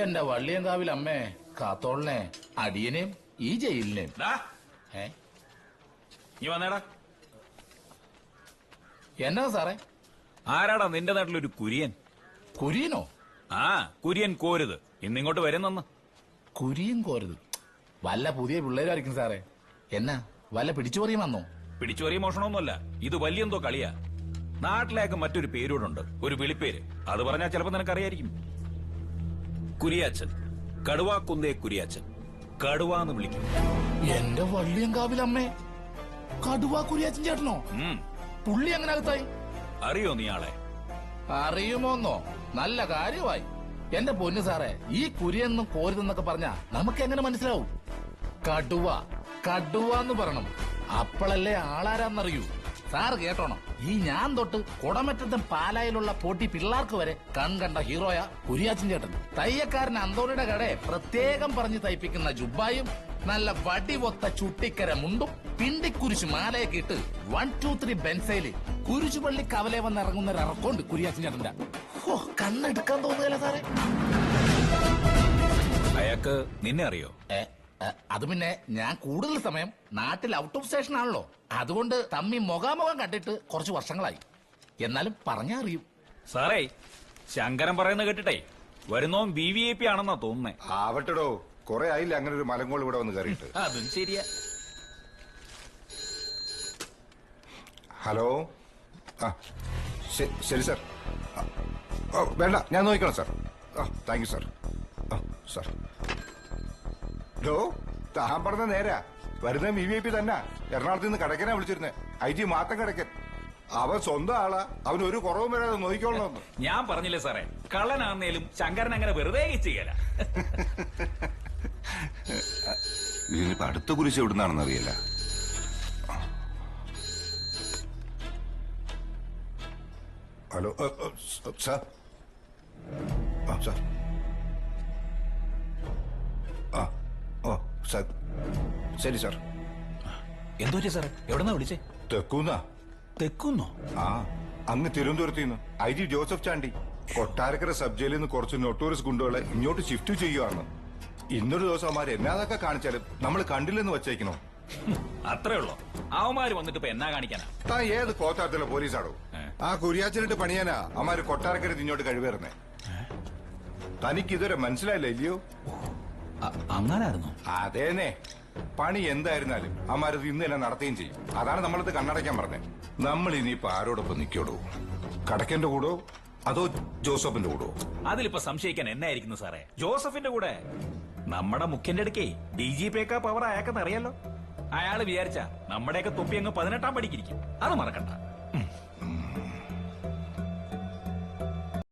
എന്റെ വള്ളിയങ്കാവിൽ അമ്മേ കാത്തോളിനെ അടിയനെയും ഈ ജയിലിനെയും. നീ വന്നേടാ. എന്നാ സാറേ? ആരാടാ നിന്റെ നാട്ടിലൊരു കുര്യൻ? കുര്യനോ? ആ, കുര്യൻ കോരുത്. ഇന്നിങ്ങോട്ട് വരുന്നെന്ന്. കുര്യൻ കോരുത് വല്ല പുതിയ പിള്ളേരായിരിക്കും സാറേ. എന്നാ വല്ല പിടിച്ചുപറിയും വന്നോ? പിടിച്ചുപറിയ മോഷണമൊന്നുമല്ല, ഇത് വലിയെന്തോ കളിയാ. നാട്ടിലേക്ക് മറ്റൊരു പേരൂടുണ്ട്, ഒരു വിളിപ്പേര്. അത് പറഞ്ഞാൽ ചിലപ്പോ നിനക്കറിയായിരിക്കും. കുരിയാച്ചൻ, കടുവാക്കുന്തേ കുരിയാച്ചൻ. കടുവാന്ന് വിളിക്കും. എന്റെ വള്ളിയങ്കാവിലമ്മേ, കടുവാ കുരിയാച്ചൻ ചേട്ടനോ? പുള്ളി അങ്ങനെ അകത്തായി? അറിയോ നീ ആളെ? അറിയുമോന്നോ? നല്ല കാര്യമായി. എന്റെ പൊന്നു സാറേ, ഈ കുരിയെന്നും കോരുതെന്നൊക്കെ പറഞ്ഞാ നമുക്ക് എങ്ങനെ മനസ്സിലാവും? കടുവ കടുവാന്ന് പറയണം, അപ്പോഴല്ലേ ആളാരാന്നറിയൂ. സാറ് കേട്ടോണം, ഈ ഞാൻ തൊട്ട് കുടമറ്റത്തും പാലായിലുള്ള പോട്ടി പിള്ളേർക്ക് വരെ കണ്ട ഹീറോയാ കുരിയാച്ചൻ ചേട്ടൻ. തയ്യക്കാരൻ അന്തോണിയുടെ കടയെ പ്രത്യേകം പറഞ്ഞ് തയ്പ്പിക്കുന്ന ജുബായും നല്ല വടിവൊത്ത ചുട്ടിക്കര മുണ്ടും പിണ്ടിക്കുരിശ് മാലയൊക്കെ ഇട്ട് 1, 2, 3 ബെൻസയില് കുരിശുപള്ളി കവലെ വന്ന് ഇറങ്ങുന്ന ഒരു ഇറക്കമുണ്ട് കുരിയാച്ചൻ ചേട്ടന്റെ. കണ്ണെടുക്കാൻ തോന്നുകയല്ലേ സാറേ? അയാൾക്ക് നിന്നെ അറിയോ? അത് പിന്നെ ഞാൻ കൂടുതൽ സമയം നാട്ടിൽ ഔട്ട് ഓഫ് സ്റ്റേഷൻ ആണല്ലോ, അതുകൊണ്ട് തമ്മി മുഖാമുഖം കണ്ടിട്ട് കുറച്ച് വർഷങ്ങളായി. എന്നാലും പറഞ്ഞാ അറിയും. സാറേ, ശങ്കരൻ പറയുന്നത് കേട്ടിട്ടേ വരുന്നോൻ VVIP ആണെന്നാ തോന്നുന്നേ. ആവട്ടെടോ, കൊറേ ആയില്ല അങ്ങനെ ഒരു മലങ്കോൾ ഇവിടെ വന്ന് കയറിയിട്ട്. അതും ശരിയാ. ഹലോ. ആ ശരി സാർ. വേണ്ട, ഞാൻ നോക്കണം sir. Thank you sir. Sir ഡോ, താൻ പറഞ്ഞ നേരാ. വരുന്ന VVIP തന്നെ. എറണാകുളത്ത് നിന്ന് കടക്കനാ വിളിച്ചിരുന്നേ. IG മാത്തം കടക്കൻ. അവൻ സ്വന്തം ആളാ, അവൻ ഒരു കുറവും വരാതെ നോക്കിക്കോളണമെന്ന്. ഞാൻ പറഞ്ഞില്ലേ സാറേ, കള്ളനാന്നേലും ശങ്കരൻ അങ്ങനെ വെറുതെ ചെയ്യല. ഇതിനിപ്പോ അടുത്ത കുരിശ് എവിടുന്നാണെന്ന് അറിയില്ല. Hello sir. സാർ. സാർ ശരി സാർ. എന്തോ സാറേ, എവിടെന്നാ വിളിച്ചേ? തെക്കൂന്നാ. തെക്കുന്നോ? ആ, അങ്ങ് തിരുവനന്തപുരത്ത് നിന്ന് IG Joseph Chandy Kottarakkara sub ജയിലിൽ നിന്ന് കുറച്ച് നൊട്ടോറിയസ് ഗുണ്ടകളെ ഇങ്ങോട്ട് ഷിഫ്റ്റ് ചെയ്യുവാണ്. ഇന്നൊരു ദിവസം അവന്മാര് എന്നാതൊക്കെ കാണിച്ചാലും നമ്മൾ കണ്ടില്ലെന്ന് വച്ചേക്കണോ? അത്രേ ഉള്ളോ? അവന്മാര് വന്നിട്ട് ഇപ്പൊ എന്നാ കാണിക്കാനാ? താൻ ഏത് കോത്താരത്തിലെ പോലീസാണോ? ആ കുരിയാച്ചനിട്ട് പണിയാനാ അവന്മാര് കൊട്ടാരക്കര ഇങ്ങോട്ട് കഴിവേറുന്നേ. തനിക്ക് ഇതുവരെ മനസ്സിലായില്ല ഇല്ലയോ? അങ്ങനായിരുന്നു. അതേനെ, പണി എന്തായിരുന്നാലും അമ്മാരത് ഇന്ന് തന്നെ നടത്തുകയും ചെയ്യും. അതാണ് നമ്മളത് കണ്ണടയ്ക്കാൻ പറഞ്ഞത്. നമ്മൾ ഇനിയിപ്പോ ആരോടൊപ്പം നിൽക്കോടോ? കടക്കന്റെ കൂടോ അതോ ജോസഫിന്റെ കൂടോ? അതിലിപ്പോ സംശയിക്കാൻ എന്നായിരിക്കുന്നു സാറേ? ജോസഫിന്റെ കൂടെ. നമ്മുടെ മുഖ്യന്റെ അടുക്കേ DGP പവർ അയാൾക്കെന്ന് അറിയാലോ. അയാള് വിചാരിച്ച നമ്മുടെയൊക്കെ തൊപ്പി അങ്ങ് 18-ാം പടിക്കിരിക്കും. അത് മറക്കണ്ട.